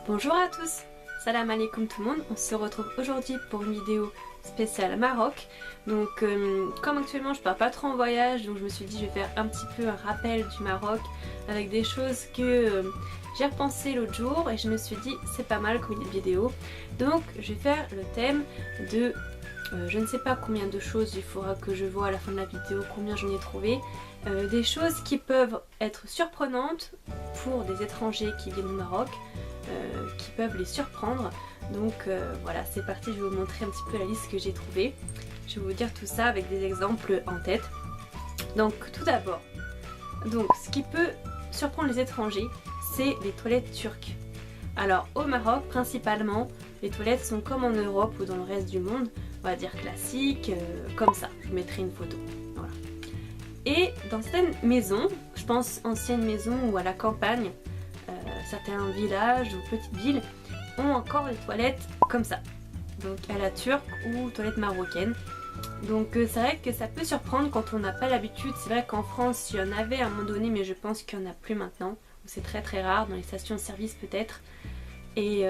Bonjour à tous, salam alaikum tout le monde, on se retrouve aujourd'hui pour une vidéo spéciale Maroc. Donc comme actuellement je pars pas trop en voyage, donc je me suis dit je vais faire un petit peu un rappel du Maroc avec des choses que j'ai repensé l'autre jour et je me suis dit c'est pas mal comme vidéo. Donc je vais faire le thème de je ne sais pas combien de choses, il faudra que je vois à la fin de la vidéo combien j'en ai trouvé. Des choses qui peuvent être surprenantes pour des étrangers qui viennent au Maroc, qui peuvent les surprendre. Donc voilà, c'est parti, je vais vous montrer un petit peu la liste que j'ai trouvée. Je vais vous dire tout ça avec des exemples en tête. Donc tout d'abord, ce qui peut surprendre les étrangers, c'est les toilettes turques. Alors au Maroc principalement, les toilettes sont comme en Europe ou dans le reste du monde, on va dire classiques, comme ça. Je vous mettrai une photo. Voilà. Et dans certaines maisons, je pense anciennes maisons ou à la campagne, certains villages ou petites villes ont encore des toilettes comme ça. Donc à la turque ou toilettes marocaines. Donc c'est vrai que ça peut surprendre quand on n'a pas l'habitude. C'est vrai qu'en France il y en avait à un moment donné, mais je pense qu'il n'y en a plus maintenant. C'est très très rare, dans les stations de service peut-être. Et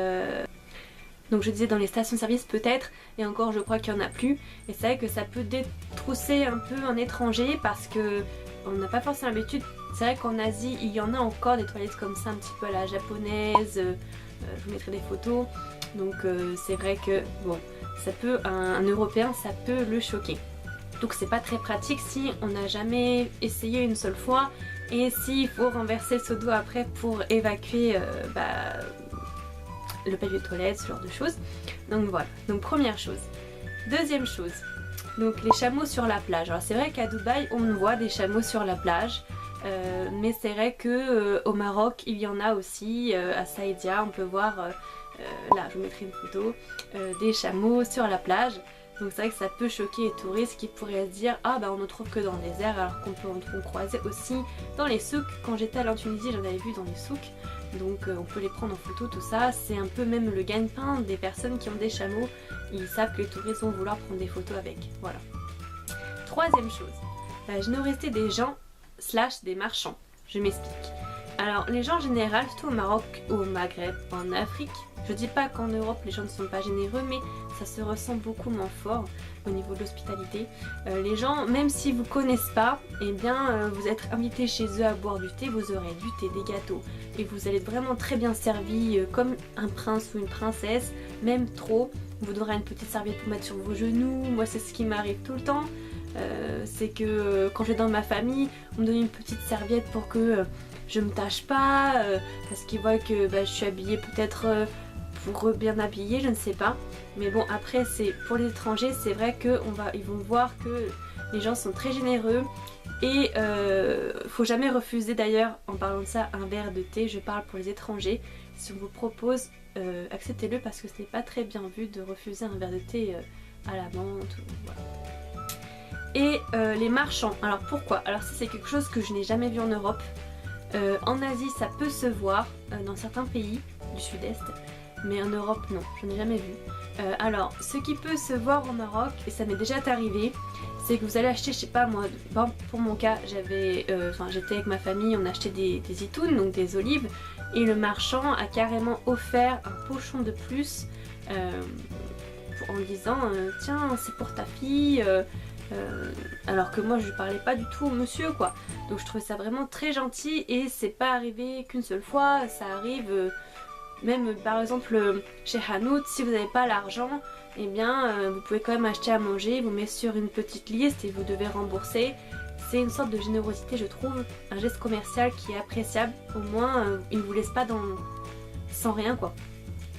donc je disais dans les stations de service peut-être, et encore je crois qu'il n'y en a plus. Et c'est vrai que ça peut détrousser un peu un étranger parce que on n'a pas forcément l'habitude. C'est vrai qu'en Asie il y en a encore des toilettes comme ça un petit peu à la japonaise. Je vous mettrai des photos. Donc c'est vrai que bon, ça peut, un Européen ça peut le choquer. Donc c'est pas très pratique si on n'a jamais essayé une seule fois. Et s'il faut renverser le seau d'eau après pour évacuer le papier de toilette, ce genre de choses. Donc voilà, donc première chose. Deuxième chose, donc les chameaux sur la plage. Alors c'est vrai qu'à Dubaï on voit des chameaux sur la plage, mais c'est vrai que au Maroc il y en a aussi, à Saïdia on peut voir, là je vous mettrai une photo, des chameaux sur la plage. Donc c'est vrai que ça peut choquer les touristes qui pourraient se dire ah bah on ne trouve que dans le désert, alors qu'on peut en croiser aussi dans les souks. Quand j'étais en Tunisie j'en avais vu dans les souks. Donc on peut les prendre en photo, tout ça. C'est un peu même le gagne-pain des personnes qui ont des chameaux. Ils savent que les touristes vont vouloir prendre des photos avec. Voilà. Troisième chose, la générosité des gens / des marchands. Je m'explique. Alors les gens en général, surtout au Maroc, au Maghreb, en Afrique, je dis pas qu'en Europe les gens ne sont pas généreux, mais ça se ressent beaucoup moins fort au niveau de l'hospitalité. Les gens, même s'ils vous connaissent pas, eh bien vous êtes invité chez eux à boire du thé, vous aurez du thé, des gâteaux, et vous allez être vraiment très bien servi comme un prince ou une princesse, même trop. On vous donnera une petite serviette pour mettre sur vos genoux. Moi c'est ce qui m'arrive tout le temps. C'est que quand je vais dans ma famille, on me donne une petite serviette pour que je me tâche pas, parce qu'ils voient que je suis habillée peut-être pour bien habillée, je ne sais pas. Mais bon, après c'est pour les étrangers, c'est vrai qu'ils vont voir que les gens sont très généreux. Et faut jamais refuser d'ailleurs, en parlant de ça, un verre de thé. Je parle pour les étrangers. Si on vous propose, acceptez-le, parce que ce n'est pas très bien vu de refuser un verre de thé à la menthe. Voilà. Et les marchands, alors pourquoi? Alors ça c'est quelque chose que je n'ai jamais vu en Europe. En Asie ça peut se voir dans certains pays du sud-est, mais en Europe non, je n'ai jamais vu. Alors ce qui peut se voir au Maroc, et ça m'est déjà arrivé, c'est que vous allez acheter, je sais pas moi, pour mon cas j'étais avec ma famille, on a acheté des zitoun, donc des olives, et le marchand a carrément offert un pochon de plus en disant tiens c'est pour ta fille. Alors que moi je parlais pas du tout au monsieur quoi. Donc je trouvais ça vraiment très gentil, et c'est pas arrivé qu'une seule fois, ça arrive même par exemple chez Hanout, si vous n'avez pas l'argent, eh bien vous pouvez quand même acheter à manger, vous mettez sur une petite liste et vous devez rembourser. C'est une sorte de générosité, je trouve, un geste commercial qui est appréciable. Au moins ils ne vous laissent pas sans rien quoi.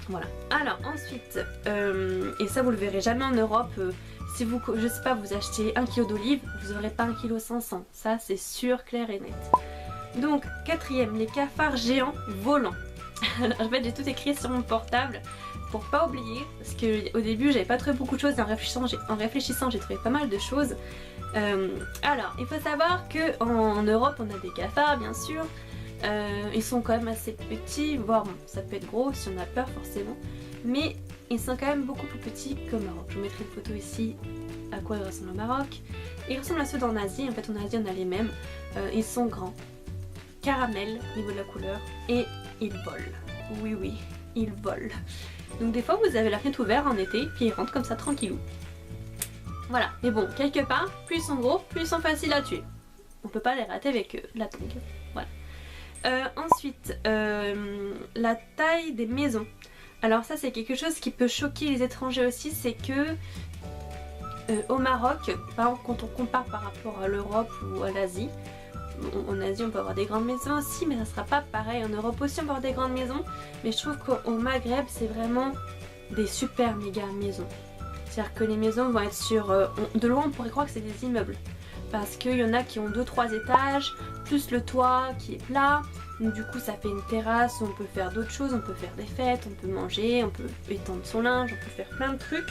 Voilà. Alors ensuite, et ça vous le verrez jamais en Europe, si vous, je sais pas, vous achetez 1 kg d'olives, vous n'aurez pas 1,5 kg, ça c'est sûr, clair et net. Donc quatrième, les cafards géants volants. Alors en fait j'ai tout écrit sur mon portable pour pas oublier, parce qu'au début j'avais pas trouvé beaucoup de choses, et en réfléchissant j'ai trouvé pas mal de choses. Alors il faut savoir qu'en Europe on a des cafards bien sûr. Ils sont quand même assez petits, voire bon, ça peut être gros si on a peur forcément, mais ils sont quand même beaucoup plus petits qu'au Maroc. Je vous mettrai une photo ici à quoi ils ressemblent au Maroc. Ils ressemblent à ceux d'en Asie, en fait en Asie on a les mêmes. Ils sont grands, caramel au niveau de la couleur, et ils volent. Oui, ils volent. Donc des fois vous avez la fenêtre ouverte en été, puis ils rentrent comme ça tranquillou. Voilà, mais bon, quelque part, plus ils sont gros, plus ils sont faciles à tuer. On peut pas les rater avec la tongue. Voilà. Ensuite, la taille des maisons. Alors ça c'est quelque chose qui peut choquer les étrangers aussi, c'est que au Maroc, par exemple quand on compare par rapport à l'Europe ou à l'Asie, en Asie on peut avoir des grandes maisons aussi, mais ça sera pas pareil. En Europe aussi on peut avoir des grandes maisons, mais je trouve qu'au Maghreb c'est vraiment des super méga maisons. C'est-à-dire que les maisons vont être sur... de loin on pourrait croire que c'est des immeubles, parce qu'il y en a qui ont 2-3 étages, plus le toit qui est plat. Donc du coup ça fait une terrasse où on peut faire d'autres choses, on peut faire des fêtes, on peut manger, on peut étendre son linge, on peut faire plein de trucs.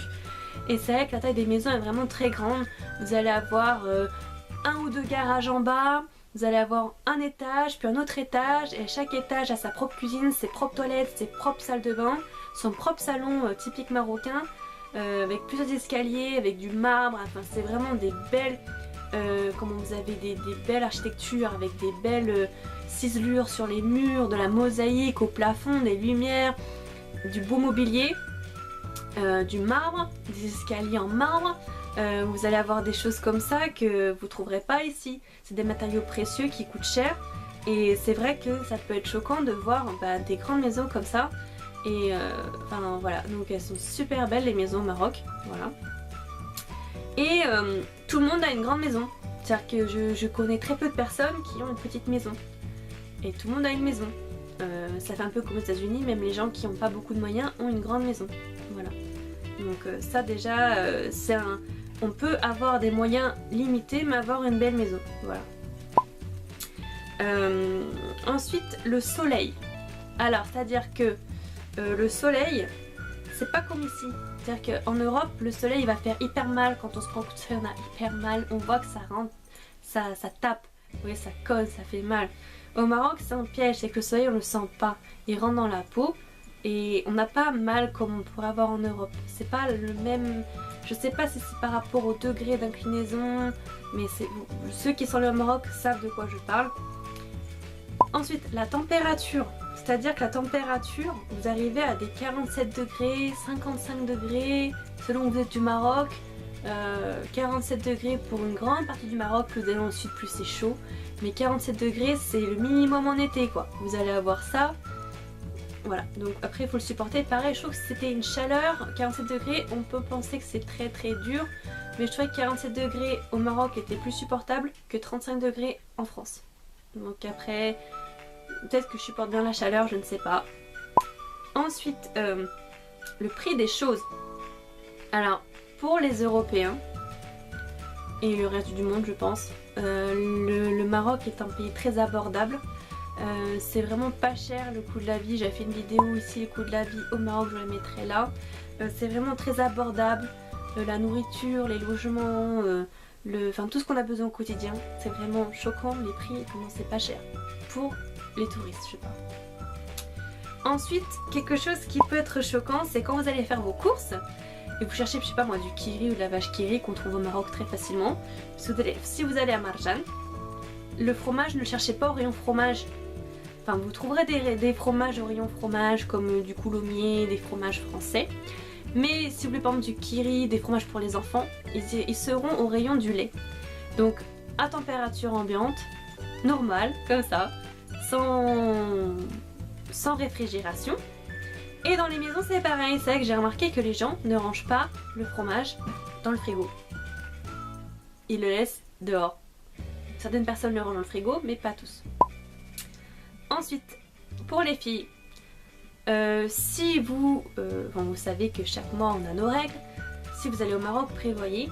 Et c'est vrai que la taille des maisons est vraiment très grande. Vous allez avoir un ou deux garages en bas, vous allez avoir un étage, puis un autre étage, et chaque étage a sa propre cuisine, ses propres toilettes, ses propres salles de bain, son propre salon typique marocain, avec plusieurs escaliers, avec du marbre, enfin c'est vraiment des belles... comment vous avez des belles architectures avec des belles ciselures sur les murs, de la mosaïque au plafond, des lumières, du beau mobilier, du marbre, des escaliers en marbre. Vous allez avoir des choses comme ça que vous trouverez pas ici. C'est des matériaux précieux qui coûtent cher et c'est vrai que ça peut être choquant de voir des grandes maisons comme ça. Et enfin voilà, donc elles sont super belles les maisons au Maroc, voilà. Et tout le monde a une grande maison. C'est-à-dire que je connais très peu de personnes qui ont une petite maison. Et tout le monde a une maison. Ça fait un peu comme aux États-Unis, même les gens qui n'ont pas beaucoup de moyens ont une grande maison. Voilà. Donc ça déjà, c'est un... On peut avoir des moyens limités, mais avoir une belle maison. Voilà. Ensuite, le soleil. Alors, c'est-à-dire que le soleil, c'est pas comme ici. C'est-à-dire qu'en Europe, le soleil il va faire hyper mal quand on se prend un coup de soleil, on a hyper mal, on voit que ça rentre, ça tape, vous voyez, ça colle, ça fait mal. Au Maroc, c'est un piège, c'est que le soleil on le sent pas, il rentre dans la peau et on n'a pas mal comme on pourrait avoir en Europe. C'est pas le même, je sais pas si c'est par rapport au degré d'inclinaison, mais ceux qui sont allés au Maroc savent de quoi je parle. Ensuite, la température. C'est-à-dire que la température, vous arrivez à des 47 degrés, 55 degrés, selon où vous êtes du Maroc. 47 degrés pour une grande partie du Maroc, plus vous allez au sud, plus c'est chaud. Mais 47 degrés, c'est le minimum en été, quoi. Vous allez avoir ça. Voilà, donc après il faut le supporter. Pareil, je trouve que c'était une chaleur. 47 degrés, on peut penser que c'est très très dur. Mais je trouvais que 47 degrés au Maroc était plus supportable que 35 degrés en France. Donc après... peut-être que je supporte bien la chaleur, je ne sais pas. Ensuite, le prix des choses. Alors, pour les Européens et le reste du monde, je pense, le Maroc est un pays très abordable. C'est vraiment pas cher le coût de la vie. J'ai fait une vidéo ici, le coût de la vie au Maroc, je la mettrai là. C'est vraiment très abordable. La nourriture, les logements, enfin tout ce qu'on a besoin au quotidien. C'est vraiment choquant les prix, comment c'est pas cher. Pour les touristes, je sais pas. Ensuite, quelque chose qui peut être choquant, c'est quand vous allez faire vos courses et vous cherchez, je sais pas moi, du kiri ou de la vache kiri qu'on trouve au Maroc très facilement. Si vous allez à Marjan, le fromage, ne le cherchez pas au rayon fromage. Enfin, vous trouverez des fromages au rayon fromage comme du coulommiers, des fromages français. Mais si vous voulez par exemple du kiri, des fromages pour les enfants, ils seront au rayon du lait. Donc à température ambiante, normale, comme ça, sans réfrigération. Et dans les maisons c'est pareil, c'est vrai que j'ai remarqué que les gens ne rangent pas le fromage dans le frigo. Ils le laissent dehors. Certaines personnes le rangent dans le frigo, mais pas tous. Ensuite, pour les filles, si vous, vous savez que chaque mois on a nos règles, si vous allez au Maroc, prévoyez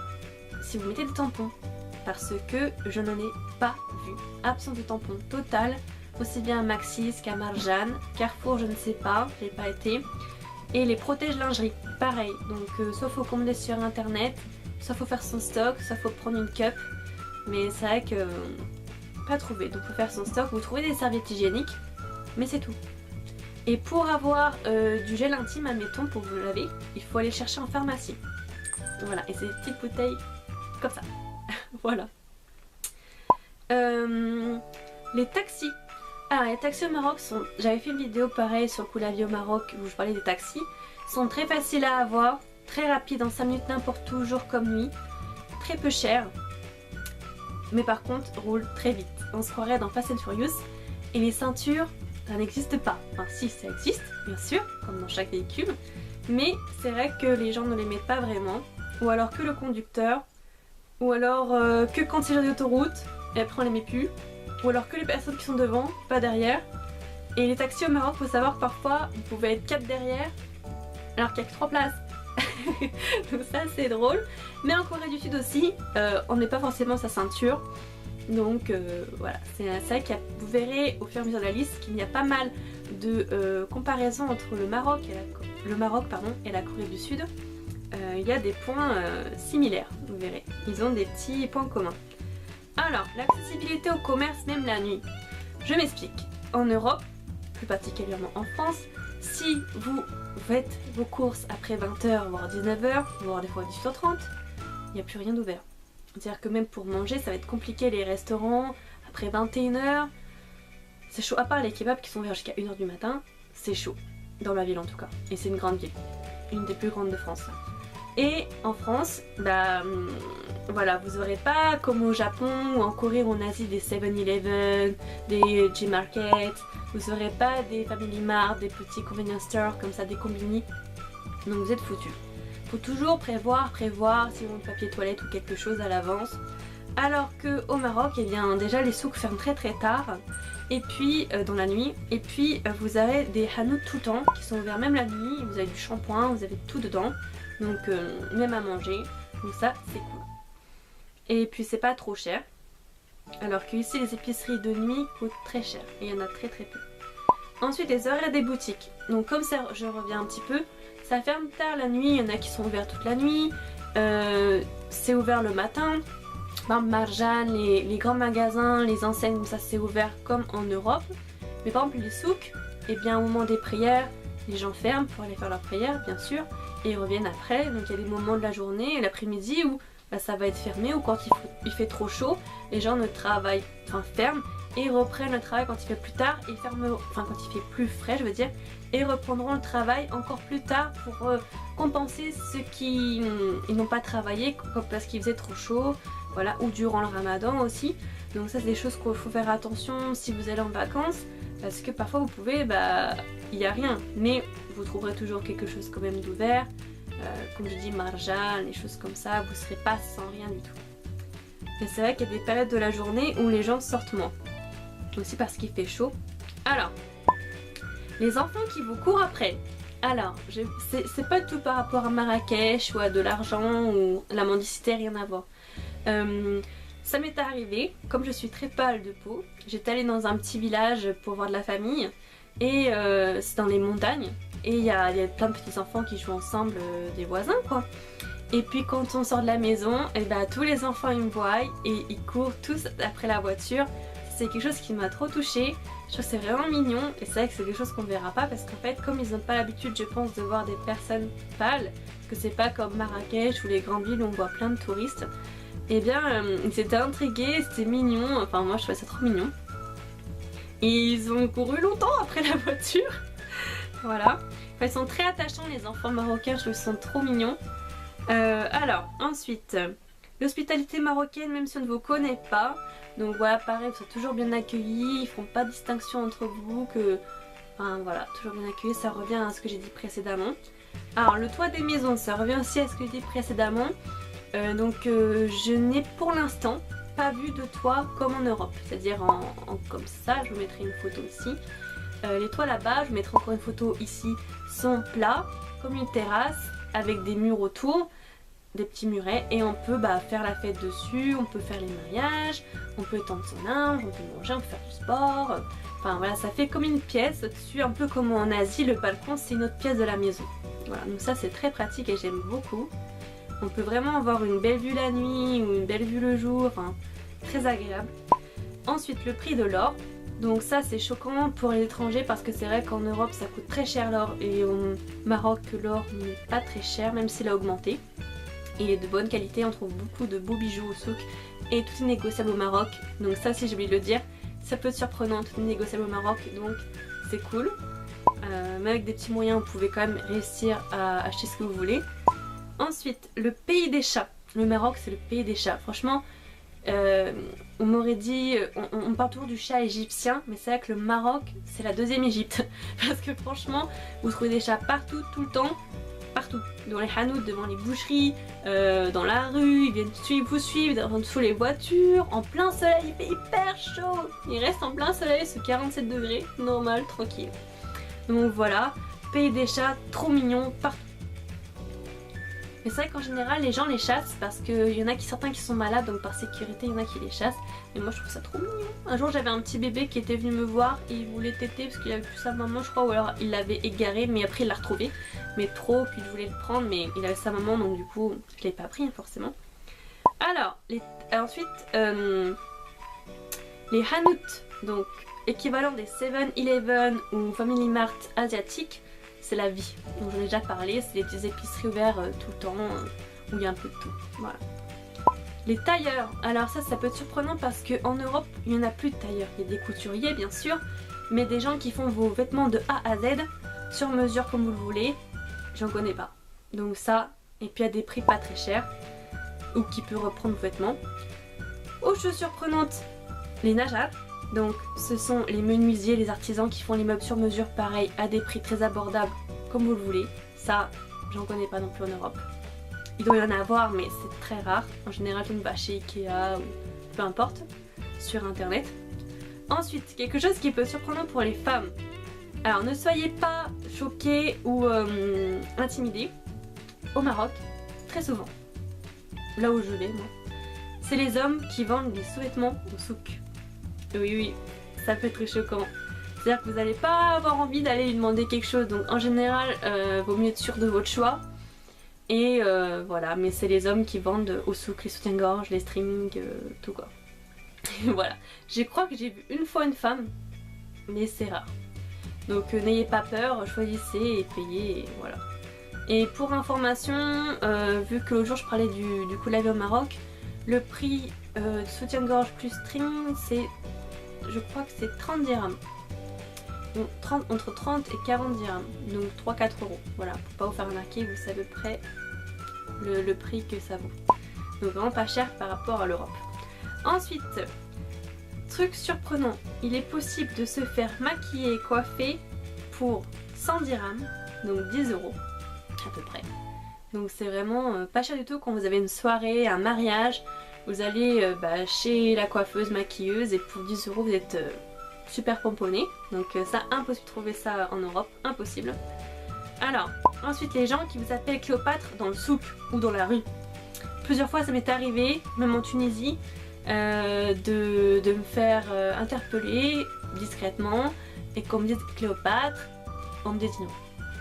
si vous mettez des tampons. Parce que je n'en ai pas vu. Absence de tampons total. Aussi bien à Maxis qu'à Marjan, Carrefour je ne sais pas, j'ai pas été. Et les protège lingerie, pareil. Donc soit faut commander sur internet, soit faut faire son stock, soit faut prendre une cup. Mais c'est vrai que pas trouvé, donc faut faire son stock. Vous trouvez des serviettes hygiéniques, mais c'est tout. Et pour avoir du gel intime, admettons, pour vous laver, il faut aller chercher en pharmacie. Voilà, et c'est des petites bouteilles comme ça. Voilà. Les taxis. Alors les taxis au Maroc sont... J'avais fait une vidéo pareil sur le coup la vie au Maroc où je parlais des taxis. Sont très faciles à avoir, très rapides en 5 minutes n'importe où, jour comme nuit. Très peu cher. Mais par contre roulent très vite. On se croirait dans Fast and Furious. Et les ceintures, ça n'existe pas. Enfin si, ça existe, bien sûr, comme dans chaque véhicule. Mais c'est vrai que les gens ne les mettent pas vraiment. Ou alors que le conducteur. Ou alors que quand c'est sur l'autoroute, et après on les met plus. Ou alors que les personnes qui sont devant, pas derrière. Et les taxis au Maroc, faut savoir que parfois vous pouvez être 4 derrière alors qu'il n'y a que 3 places. Donc ça c'est drôle. Mais en Corée du Sud aussi, on met pas forcément sa ceinture. Donc voilà, c'est vrai que vous verrez au fur et à mesure de la liste qu'il y a pas mal de comparaisons entre le Maroc et la Corée du Sud. Il y a des points similaires, vous verrez. Ils ont des petits points communs. Alors, l'accessibilité au commerce même la nuit. Je m'explique. En Europe, plus particulièrement en France, si vous faites vos courses après 20h, voire 19h, voire des fois 18h30, il n'y a plus rien d'ouvert. C'est-à-dire que même pour manger, ça va être compliqué les restaurants, après 21h, c'est chaud. À part les kebabs qui sont ouverts jusqu'à 1h du matin, c'est chaud. Dans ma ville en tout cas. Et c'est une grande ville. Une des plus grandes de France. Et en France, voilà, vous n'aurez pas comme au Japon ou en Corée ou en Asie des 7-Eleven, des G-Market, vous n'aurez pas des Family Mart, des petits convenience stores comme ça, des combini. Donc vous êtes foutus. Faut toujours prévoir si vous avez un papier toilette ou quelque chose à l'avance. Alors que au Maroc, eh bien déjà les souks ferment très très tard. Et puis dans la nuit, et puis vous avez des hanouts tout le temps qui sont ouverts même la nuit, vous avez du shampoing, vous avez tout dedans. Donc même à manger, donc ça c'est cool. Et puis c'est pas trop cher. Alors que ici les épiceries de nuit coûtent très cher. Et il y en a très très peu. Ensuite les horaires des boutiques. Donc comme ça je reviens un petit peu. Ça ferme tard la nuit, il y en a qui sont ouverts toute la nuit. C'est ouvert le matin. Par exemple Marjan, les grands magasins, les enseignes, ça c'est ouvert comme en Europe. Mais par exemple les souks, et bien au moment des prières, les gens ferment pour aller faire leurs prières bien sûr. Et ils reviennent après, donc il y a des moments de la journée et l'après-midi où ça va être fermé ou quand il fait trop chaud, les gens ne travaillent, ferment et reprennent le travail quand il fait plus tard et ferment, quand il fait plus frais je veux dire, et reprendront le travail encore plus tard pour compenser ceux qui n'ont pas travaillé parce qu'il faisait trop chaud, voilà, ou durant le ramadan aussi. Donc ça c'est des choses qu'il faut faire attention si vous allez en vacances parce que parfois vous pouvez, il n'y a rien, mais vous trouverez toujours quelque chose quand même d'ouvert, comme je dis marjan, les choses comme ça, vous ne serez pas sans rien du tout. Mais c'est vrai qu'il y a des périodes de la journée où les gens sortent moins, aussi parce qu'il fait chaud. Alors, les enfants qui vous courent après. Alors, c'est pas tout par rapport à Marrakech ou à de l'argent ou la mendicité, rien à voir. Ça m'est arrivé, comme je suis très pâle de peau, j'étais allée dans un petit village pour voir de la famille et c'est dans les montagnes et il y a plein de petits enfants qui jouent ensemble, des voisins quoi. Et puis quand on sort de la maison, et tous les enfants ils me voient et ils courent tous après la voiture. C'est quelque chose qui m'a trop touchée, je trouve que c'est vraiment mignon et c'est vrai que c'est quelque chose qu'on verra pas parce qu'en fait comme ils n'ont pas l'habitude je pense de voir des personnes pâles, parce que c'est pas comme Marrakech ou les grandes villes où on voit plein de touristes. Et bien ils étaient intrigués, c'était mignon, enfin moi je trouvais ça trop mignon. Et ils ont couru longtemps après la voiture. Voilà. Enfin, ils sont très attachants les enfants marocains, je trouve qu'ils sont trop mignons. Alors ensuite, l'hospitalité marocaine même si on ne vous connaît pas. Donc voilà, pareil, vous êtes toujours bien accueillis, ils font pas de distinction entre vous, enfin voilà, toujours bien accueillis, ça revient à ce que j'ai dit précédemment. Alors le toit des maisons, ça revient aussi à ce que j'ai dit précédemment. Je n'ai pour l'instant pas vu de toit comme en Europe, c'est-à-dire comme ça, je vous mettrai une photo ici. Les toits là-bas, je vous mettrai encore une photo ici, sont plats, comme une terrasse, avec des murs autour, des petits murets, et on peut faire la fête dessus, on peut faire les mariages, on peut étendre son linge, on peut manger, on peut faire du sport, enfin voilà, ça fait comme une pièce au-dessus, un peu comme en Asie, le balcon c'est une autre pièce de la maison. Voilà, donc ça c'est très pratique et j'aime beaucoup. On peut vraiment avoir une belle vue la nuit ou une belle vue le jour, enfin très agréable. Ensuite le prix de l'or, donc ça c'est choquant pour les étrangers parce que c'est vrai qu'en Europe ça coûte très cher l'or et au Maroc l'or n'est pas très cher même s'il a augmenté. Il est de bonne qualité, on trouve beaucoup de beaux bijoux au souk et tout est négociable au Maroc, donc ça si j'ai oublié de le dire, Ça peut être surprenant, tout est négociable au Maroc, donc c'est cool. Mais avec des petits moyens, vous pouvez quand même réussir à acheter ce que vous voulez. Ensuite, le pays des chats. Le Maroc, c'est le pays des chats. Franchement, on m'aurait dit, on parle toujours du chat égyptien, mais c'est vrai que le Maroc, c'est la deuxième Égypte. Parce que franchement, vous trouvez des chats partout, tout le temps. Partout, dans les hanouts, devant les boucheries, dans la rue, ils viennent vous suivre, sous les voitures, en plein soleil, il fait hyper chaud. Ils restent en plein soleil, sous 47 degrés, normal, tranquille. Donc voilà, pays des chats, trop mignon, partout. Mais c'est vrai qu'en général, les gens les chassent parce qu'il y en a certains qui sont malades, donc par sécurité, il y en a qui les chassent. Mais moi, je trouve ça trop mignon. Un jour, j'avais un petit bébé qui était venu me voir et il voulait téter parce qu'il avait plus sa maman, je crois, ou alors il l'avait égaré, mais après il l'a retrouvé. Mais trop, puis je voulais le prendre, mais il avait sa maman, donc du coup, je l'ai pas pris, forcément. Alors, ensuite, les Hanout, donc équivalent des 7-Eleven ou Family Mart asiatiques. C'est la vie, donc j'en ai déjà parlé, c'est des épiceries ouvertes tout le temps, où il y a un peu de tout, voilà. Les tailleurs, alors ça peut être surprenant parce qu'en Europe, il n'y en a plus de tailleurs. Il y a des couturiers bien sûr, mais des gens qui font vos vêtements de A à Z, sur mesure comme vous le voulez, j'en connais pas. Donc ça, et puis à des prix pas très chers, ou qui peut reprendre vos vêtements. Aux choses surprenantes, les najars. Donc ce sont les menuisiers, les artisans qui font les meubles sur mesure pareil à des prix très abordables comme vous le voulez. Ça, j'en connais pas non plus en Europe. Il doit y en avoir mais c'est très rare. En général on va chez Ikea ou peu importe, sur internet. Ensuite, quelque chose qui peut surprendre pour les femmes. Alors ne soyez pas choqués ou intimidés. Au Maroc, très souvent, là où je vais moi, c'est les hommes qui vendent des sous-vêtements au souk. Oui, ça peut être choquant. C'est-à-dire que vous n'allez pas avoir envie d'aller lui demander quelque chose. Donc en général, vaut mieux être sûr de votre choix. Et voilà, mais c'est les hommes qui vendent au souk les soutiens-gorge, les strings, tout quoi. Voilà. Je crois que j'ai vu une fois une femme, mais c'est rare. Donc n'ayez pas peur, choisissez et payez, et voilà. Et pour information, vu que l'autre jour je parlais du coulavi au Maroc, le prix soutien-gorge plus string, c'est... Je crois que c'est 30 dirhams. Donc entre 30 et 40 dirhams. Donc 3-4 euros. Voilà, pour pas vous faire arnaquer, vous savez à peu près le prix que ça vaut. Donc vraiment pas cher par rapport à l'Europe. Ensuite, truc surprenant, il est possible de se faire maquiller et coiffer pour 100 dirhams, donc 10 euros à peu près. Donc c'est vraiment pas cher du tout quand vous avez une soirée, un mariage. Vous allez chez la coiffeuse, maquilleuse et pour 10 euros vous êtes super pomponné. Donc ça, impossible de trouver ça en Europe, impossible. Alors, ensuite les gens qui vous appellent Cléopâtre dans le souk ou dans la rue. Plusieurs fois ça m'est arrivé, même en Tunisie, de me faire interpeller discrètement et qu'on me dise Cléopâtre, on me désigne.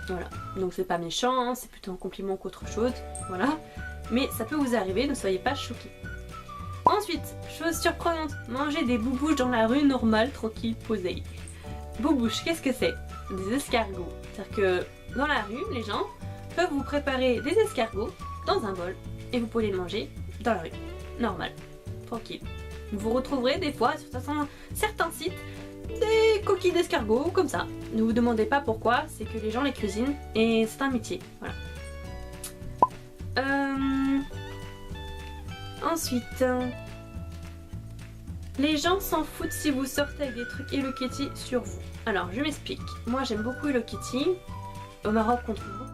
Voilà, donc c'est pas méchant, hein, c'est plutôt un compliment qu'autre chose, voilà. Mais ça peut vous arriver, ne soyez pas choqués. Ensuite, chose surprenante, manger des boubouches dans la rue normale, tranquille, posée. Boubouches, qu'est-ce que c'est? Des escargots. C'est-à-dire que dans la rue, les gens peuvent vous préparer des escargots dans un bol et vous pouvez les manger dans la rue. Normal, tranquille. Vous retrouverez des fois sur certains sites des coquilles d'escargots comme ça. Ne vous demandez pas pourquoi, c'est que les gens les cuisinent et c'est un métier. Voilà. Ensuite, les gens s'en foutent si vous sortez avec des trucs Hello Kitty sur vous. Alors je m'explique. Moi j'aime beaucoup Hello Kitty. Au Maroc on trouve beaucoup